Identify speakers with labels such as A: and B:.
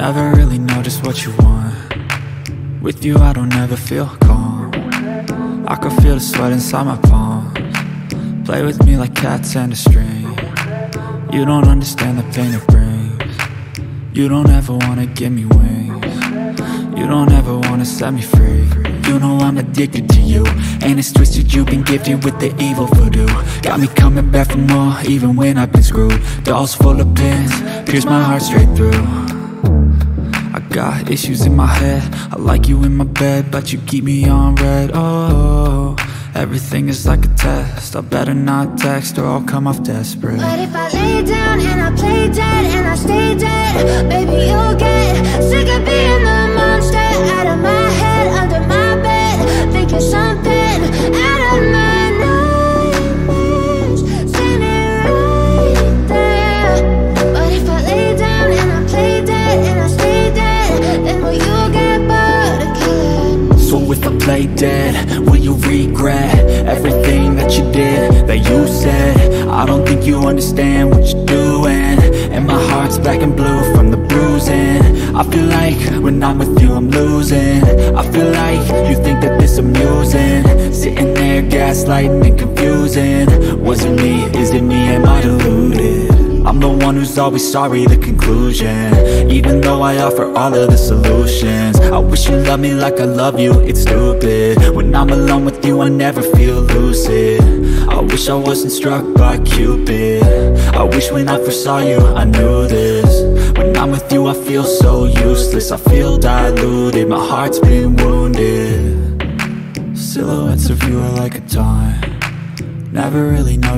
A: Never really know just what you want. With you I don't ever feel calm. I can feel the sweat inside my palms. Play with me like cats and a string. You don't understand the pain it brings. You don't ever wanna give me wings. You don't ever wanna set me free. You know I'm addicted to you, and it's twisted, you've been gifted with the evil voodoo. Got me coming back for more, even when I've been screwed. Dolls full of pins, pierce my heart straight through. I got issues in my head, I like you in my bed, but you keep me on red. Oh, everything is like a test, I better not text or I'll come off desperate.
B: But if I lay down and I play dead and I stay dead, baby you'll get sick of being the monster out of my head, under my bed, thinking something out of my nightmares, seen it right there. But if I lay down and I play dead and I stay dead, then will you get bored of killing?
A: So if I play dead, will you regret everything that you did, that you said? I don't think you understand what you're doing, and my heart's black and blue from the bruising. I feel like when I'm with you I'm losing. I feel like you think that this amusing, sitting there gaslighting and confusing. Was it me? Is it me? Am I deluded? I'm the one who's always sorry, the conclusion, even though I offer all of the solutions. I wish you loved me like I love you, it's stupid. When I'm alone with you I never feel lucid. I wish I wasn't struck by Cupid. I wish when I first saw you I knew this. When I'm with you I feel so useless, I feel diluted, my heart's been wounded. Silhouettes of you are like a taunt, never really know